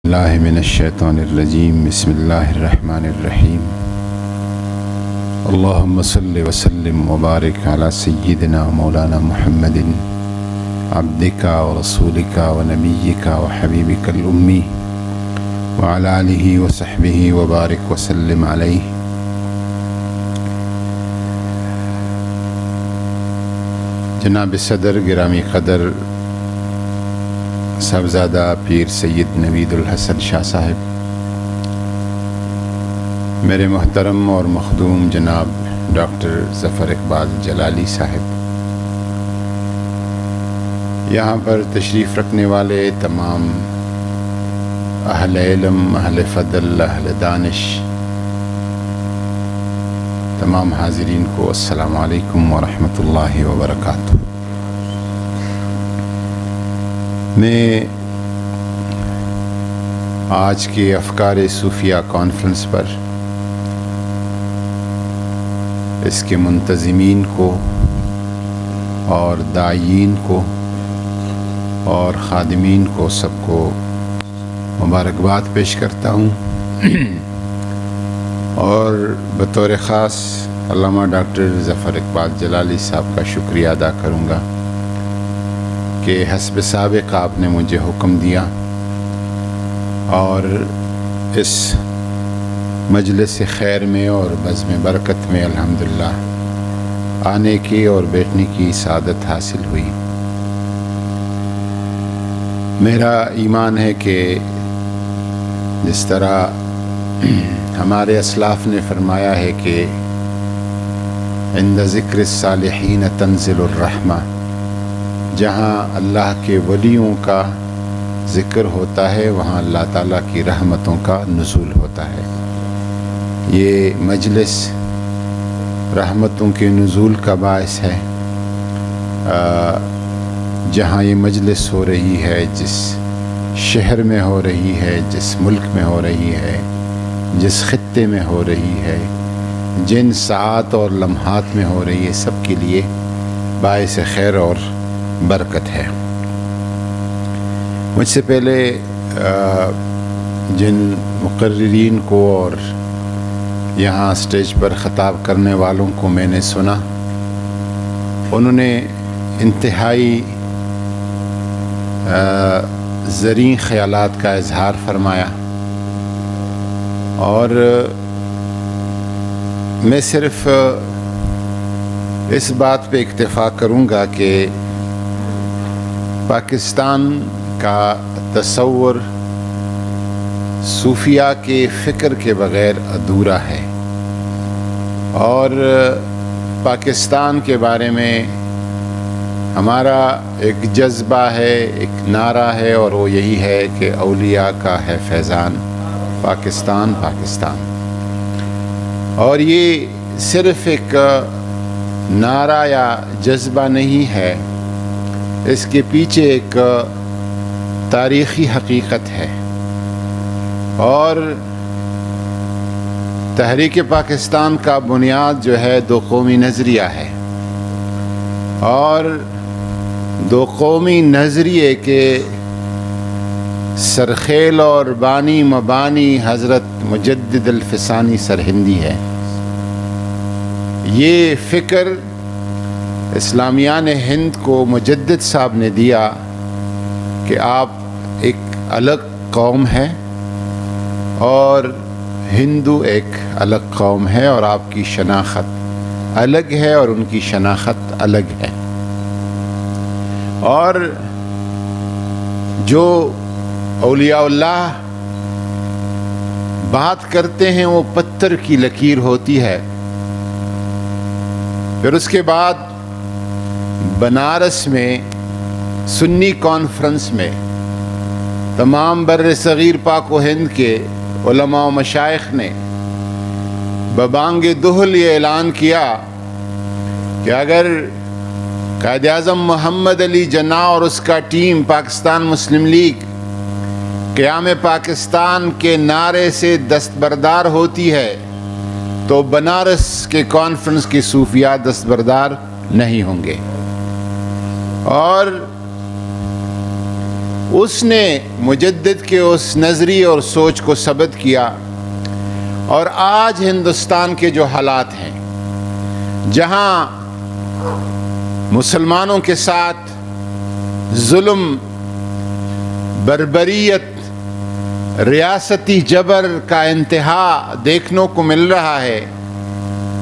اللہ من الشیطان الرجیم بسم اللہ الرحمن الرحیم اللہم صلی وسلم وبارک علی سیدنا مولانا محمد عبدک ورسولک ونبیک وحبیبک الامی وعلی آلہ وصحبہ وبارک وسلم علیہ۔ جناب صدر گرامی قدر صاحبزادہ پیر سید نوید الحسن شاہ صاحب، میرے محترم اور مخدوم جناب ڈاکٹر ظفر اقبال جلالی صاحب، یہاں پر تشریف رکھنے والے تمام اہل علم، اہل فضل، اہل دانش، تمام حاضرین کو السلام علیکم ورحمۃ اللہ وبرکاتہ۔ میں آج کے افکار صوفیہ کانفرنس پر اس کے منتظمین کو اور داعیین کو اور خادمین کو سب کو مبارکباد پیش کرتا ہوں، اور بطور خاص علامہ ڈاکٹر ظفر اقبال جلالی صاحب کا شکریہ ادا کروں گا کہ حسب سابق آپ نے مجھے حکم دیا اور اس مجلس خیر میں اور بزم برکت میں الحمدللہ آنے کی اور بیٹھنے کی سعادت حاصل ہوئی۔ میرا ایمان ہے کہ جس طرح ہمارے اسلاف نے فرمایا ہے کہ عند ذکر الصالحین تنزل الرحمہ، جہاں اللہ کے ولیوں کا ذکر ہوتا ہے وہاں اللہ تعالیٰ کی رحمتوں کا نزول ہوتا ہے۔ یہ مجلس رحمتوں کے نزول کا باعث ہے۔ جہاں یہ مجلس ہو رہی ہے، جس شہر میں ہو رہی ہے، جس ملک میں ہو رہی ہے، جس خطے میں ہو رہی ہے، جن ساعات اور لمحات میں ہو رہی ہے، سب کے لیے باعث خیر اور برکت ہے۔ مجھ سے پہلے جن مقررین کو اور یہاں اسٹیج پر خطاب کرنے والوں کو میں نے سنا، انہوں نے انتہائی زرعی خیالات کا اظہار فرمایا، اور میں صرف اس بات پہ اکتفا کروں گا کہ پاکستان کا تصور صوفیہ کے فکر کے بغیر ادھورا ہے، اور پاکستان کے بارے میں ہمارا ایک جذبہ ہے، ایک نعرہ ہے، اور وہ یہی ہے کہ اولیاء کا ہے فیضان، پاکستان پاکستان۔ اور یہ صرف ایک نعرہ یا جذبہ نہیں ہے، اس کے پیچھے ایک تاریخی حقیقت ہے، اور تحریک پاکستان کا بنیاد جو ہے دو قومی نظریہ ہے، اور دو قومی نظریے کے سرخیل اور بانی مبانی حضرت مجدد الفسانی سرہندی ہے۔ یہ فکر اسلامیان ہند کو مجدد صاحب نے دیا کہ آپ ایک الگ قوم ہے اور ہندو ایک الگ قوم ہے، اور آپ کی شناخت الگ ہے اور ان کی شناخت الگ ہے، اور جو اولیاء اللہ بات کرتے ہیں وہ پتھر کی لکیر ہوتی ہے۔ پھر اس کے بعد بنارس میں سنی کانفرنس میں تمام بر صغیر پاک و ہند کے علماء و مشائخ نے ببانگ دہل یہ اعلان کیا کہ اگر قائد اعظم محمد علی جناح اور اس کا ٹیم پاکستان مسلم لیگ قیام پاکستان کے نعرے سے دستبردار ہوتی ہے تو بنارس کے کانفرنس کے صوفیاء دستبردار نہیں ہوں گے، اور اس نے مجدد کے اس نظریے اور سوچ کو ثابت کیا، اور آج ہندوستان کے جو حالات ہیں جہاں مسلمانوں کے ساتھ ظلم، بربریت، ریاستی جبر کا انتہا دیکھنے کو مل رہا ہے،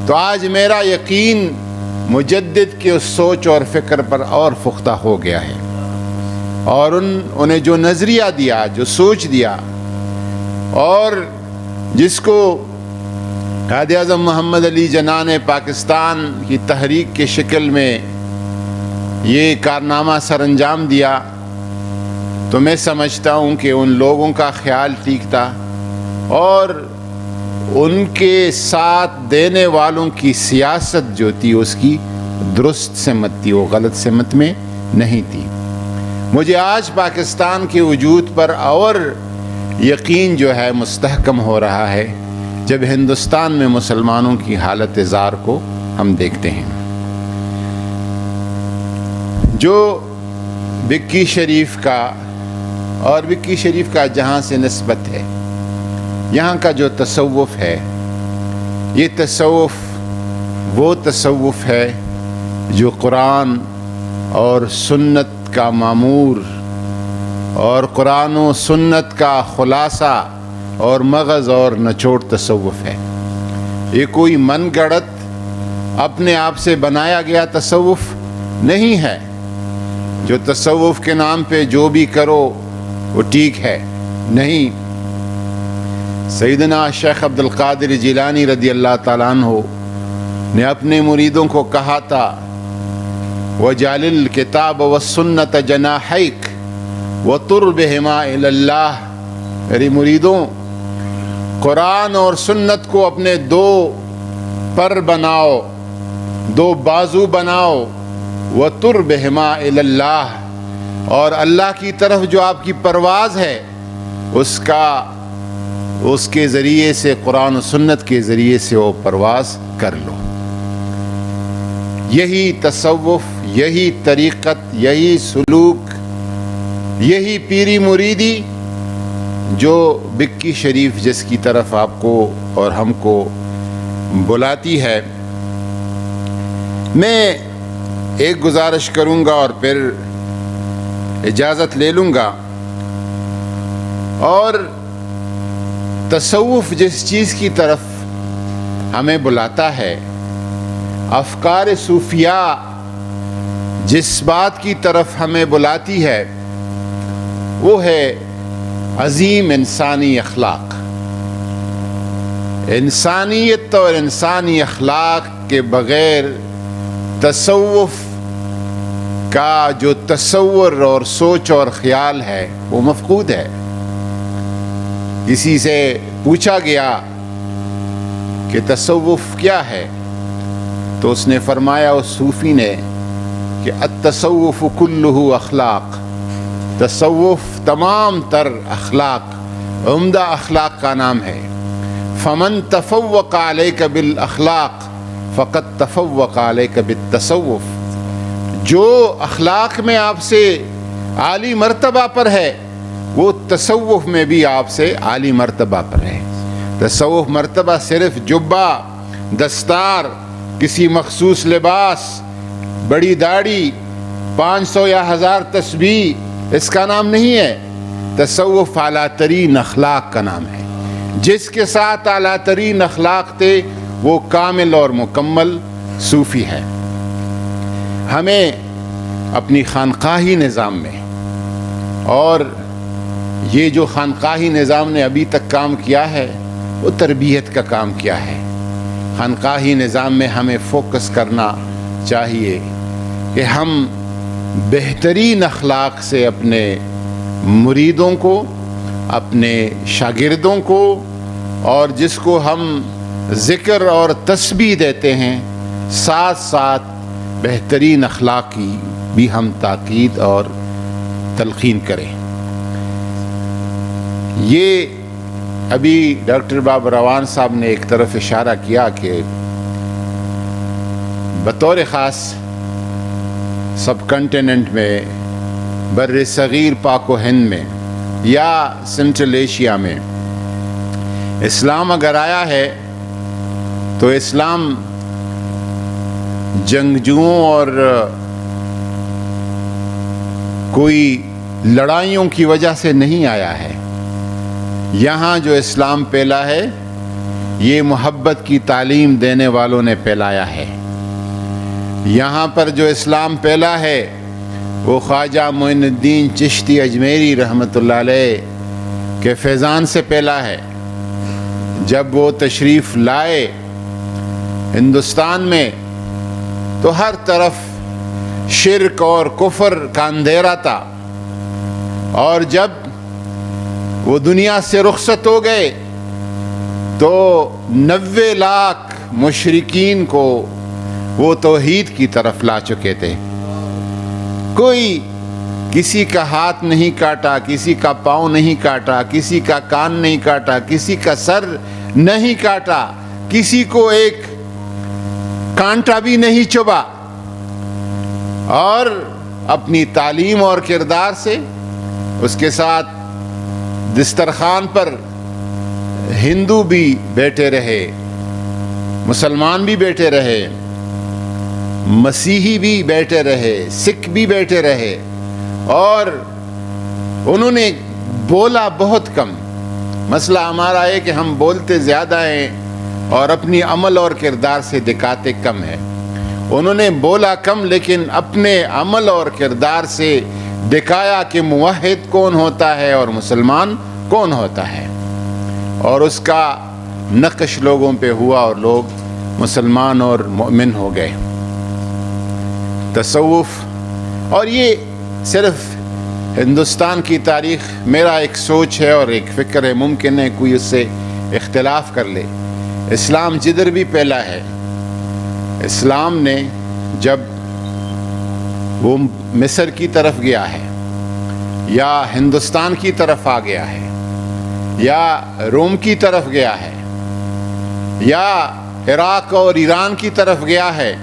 تو آج میرا یقین مجدد کی اس سوچ اور فکر پر اور پختہ ہو گیا ہے، اور انہیں جو نظریہ دیا، جو سوچ دیا، اور جس کو قائد اعظم محمد علی جناح نے پاکستان کی تحریک کے شکل میں یہ کارنامہ سر انجام دیا، تو میں سمجھتا ہوں کہ ان لوگوں کا خیال ٹھیک تھا، اور ان کے ساتھ دینے والوں کی سیاست جو تھی اس کی درست سمت تھی، وہ غلط سمت میں نہیں تھی۔ مجھے آج پاکستان کے وجود پر اور یقین جو ہے مستحکم ہو رہا ہے جب ہندوستان میں مسلمانوں کی حالت زار کو ہم دیکھتے ہیں۔ جو بکی شریف کا اور بکی شریف کا جہاں سے نسبت ہے، یہاں کا جو تصوف ہے، یہ تصوف وہ تصوف ہے جو قرآن اور سنت کا معمور اور قرآن و سنت کا خلاصہ اور مغز اور نچوڑ تصوف ہے۔ یہ کوئی من گڑت اپنے آپ سے بنایا گیا تصوف نہیں ہے، جو تصوف کے نام پہ جو بھی کرو وہ ٹھیک ہے، نہیں۔ سیدنا شیخ عبد القادر جیلانی رضی اللہ تعالیٰ عنہ نے اپنے مریدوں کو کہا تھا، وَجَعْلِ الْكِتَابَ وَالسُّنَّةَ جَنَاحَيْكَ وَطُرْ بِهِمَا إِلَى اللَّهِ، میری مریدوں، قرآن اور سنت کو اپنے دو پر بناؤ، دو بازو بناؤ، وَطُرْ بِهِمَا إِلَى اللَّهِ، اور اللہ کی طرف جو آپ کی پرواز ہے اس کے ذریعے سے، قرآن و سنت کے ذریعے سے وہ پرواز کر لو۔ یہی تصوف، یہی طریقت، یہی سلوک، یہی پیری مریدی جو بکی شریف جس کی طرف آپ کو اور ہم کو بلاتی ہے۔ میں ایک گزارش کروں گا اور پھر اجازت لے لوں گا، اور تصوف جس چیز کی طرف ہمیں بلاتا ہے، افکار صوفیہ جس بات کی طرف ہمیں بلاتی ہے، وہ ہے عظیم انسانی اخلاق۔ انسانیت اور انسانی اخلاق کے بغیر تصوف کا جو تصور اور سوچ اور خیال ہے وہ مفقود ہے۔ کسی سے پوچھا گیا کہ تصوف کیا ہے، تو اس نے فرمایا، اس صوفی نے، کہ التصوف کلہ اخلاق، تصوف تمام تر اخلاق، عمدہ اخلاق کا نام ہے۔ فمن تفوق علیک بالاخلاق فقد تفوق علیک بالتصوف، جو اخلاق میں آپ سے عالی مرتبہ پر ہے وہ تصوف میں بھی آپ سے عالی مرتبہ پر ہے۔ تصوف مرتبہ صرف جبہ، دستار، کسی مخصوص لباس، بڑی داڑھی، 500 یا 1000 تسبیح، اس کا نام نہیں ہے۔ تصوف اعلیٰ ترین اخلاق کا نام ہے۔ جس کے ساتھ اعلیٰ ترین اخلاق تھے وہ کامل اور مکمل صوفی ہے۔ ہمیں اپنی خانقاہی نظام میں، اور یہ جو خانقاہی نظام نے ابھی تک کام کیا ہے وہ تربیت کا کام کیا ہے۔ خانقاہی نظام میں ہمیں فوکس کرنا چاہیے کہ ہم بہترین اخلاق سے اپنے مریدوں کو، اپنے شاگردوں کو، اور جس کو ہم ذکر اور تسبیح دیتے ہیں، ساتھ ساتھ بہترین اخلاق کی بھی ہم تاکید اور تلقین کریں۔ یہ ابھی ڈاکٹر باب روان صاحب نے ایک طرف اشارہ کیا کہ بطور خاص سب کنٹیننٹ میں بر صغیر پاک و ہند میں یا سنٹرل ایشیا میں اسلام اگر آیا ہے تو اسلام جنگجوؤں اور کوئی لڑائیوں کی وجہ سے نہیں آیا ہے. یہاں جو اسلام پھیلا ہے یہ محبت کی تعلیم دینے والوں نے پھیلایا ہے. یہاں پر جو اسلام پھیلا ہے وہ خواجہ معین الدین چشتی اجمیری رحمۃ اللہ علیہ کے فیضان سے پھیلا ہے. جب وہ تشریف لائے ہندوستان میں تو ہر طرف شرک اور کفر کا اندھیرا تھا، اور جب وہ دنیا سے رخصت ہو گئے تو 90 لاکھ مشرکین کو وہ توحید کی طرف لا چکے تھے. کوئی کسی کا ہاتھ نہیں کاٹا، کسی کا پاؤں نہیں کاٹا، کسی کا کان نہیں کاٹا، کسی کا سر نہیں کاٹا، کسی کو ایک کانٹا بھی نہیں چبھا، اور اپنی تعلیم اور کردار سے اس کے ساتھ دسترخوان پر ہندو بھی بیٹھے رہے، مسلمان بھی بیٹھے رہے، مسیحی بھی بیٹھے رہے، سکھ بھی بیٹھے رہے، اور انہوں نے بولا بہت کم. مسئلہ ہمارا ہے کہ ہم بولتے زیادہ ہیں اور اپنی عمل اور کردار سے دکھاتے کم ہیں. انہوں نے بولا کم لیکن اپنے عمل اور کردار سے دکھایا کہ موحد کون ہوتا ہے اور مسلمان کون ہوتا ہے، اور اس کا نقش لوگوں پہ ہوا اور لوگ مسلمان اور مومن ہو گئے. تصوف، اور یہ صرف ہندوستان کی تاریخ میرا ایک سوچ ہے اور ایک فکر ہے، ممکن ہے کوئی اس سے اختلاف کر لے. اسلام جدھر بھی پھیلا ہے، اسلام نے جب وہ مصر کی طرف گیا ہے یا ہندوستان کی طرف آ گیا ہے یا روم کی طرف گیا ہے یا عراق اور ایران کی طرف گیا ہے،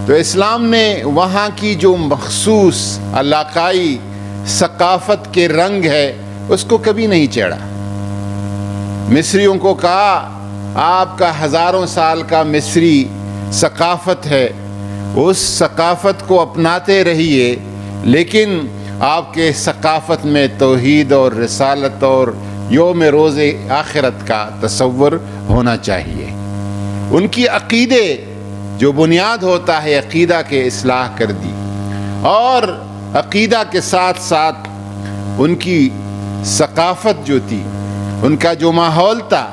تو اسلام نے وہاں کی جو مخصوص علاقائی ثقافت کے رنگ ہے اس کو کبھی نہیں چھیڑا. مصریوں کو کہا آپ کا ہزاروں سال کا مصری ثقافت ہے، اس ثقافت کو اپناتے رہیے، لیکن آپ کے ثقافت میں توحید اور رسالت اور یوم روز آخرت کا تصور ہونا چاہیے. ان کی عقیدے جو بنیاد ہوتا ہے عقیدہ کے اصلاح کر دی، اور عقیدہ کے ساتھ ساتھ ان کی ثقافت جو تھی، ان کا جو ماحول تھا،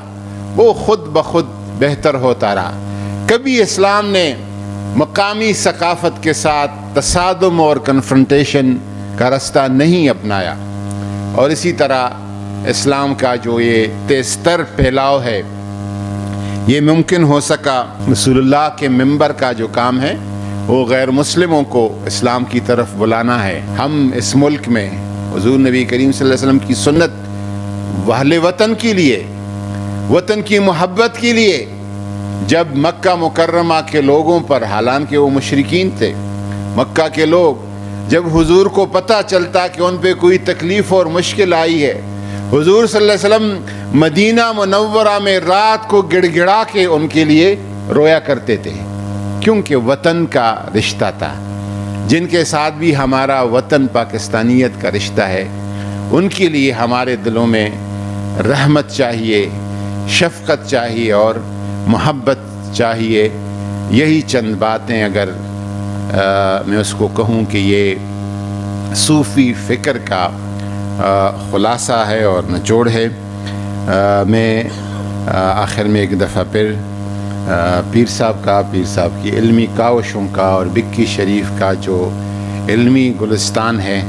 وہ خود بخود بہتر ہوتا رہا. کبھی اسلام نے مقامی ثقافت کے ساتھ تصادم اور کنفرنٹیشن کا رستہ نہیں اپنایا. اور اسی طرح اسلام کا جو یہ تیزتر پھیلاؤ ہے یہ ممکن ہو سکا رسول اللہ کے منبر کا جو کام ہے وہ غیر مسلموں کو اسلام کی طرف بلانا ہے. ہم اس ملک میں حضور نبی کریم صلی اللہ علیہ وسلم کی سنت اہل وطن کے لیے، وطن کی محبت کے لیے، جب مکہ مکرمہ کے لوگوں پر، حالانکہ وہ مشرکین تھے، مکہ کے لوگ جب حضور کو پتہ چلتا کہ ان پہ کوئی تکلیف اور مشکل آئی ہے، حضور صلی اللہ علیہ وسلم مدینہ منورہ میں رات کو گڑ گڑا کے ان کے لیے رویا کرتے تھے، کیونکہ وطن کا رشتہ تھا. جن کے ساتھ بھی ہمارا وطن پاکستانیت کا رشتہ ہے، ان کے لیے ہمارے دلوں میں رحمت چاہیے، شفقت چاہیے اور محبت چاہیے. یہی چند باتیں اگر میں اس کو کہوں کہ یہ صوفی فکر کا خلاصہ ہے اور نچوڑ ہے. میں آخر میں ایک دفعہ پھر پیر صاحب کی علمی کاوشوں کا اور بکی شریف کا جو علمی گلستان ہے،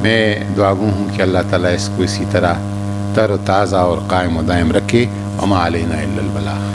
میں دعا گو ہوں کہ اللہ تعالیٰ اس کو اسی طرح تر و تازہ اور قائم و دائم رکھے. وما علینا الا البلاغ.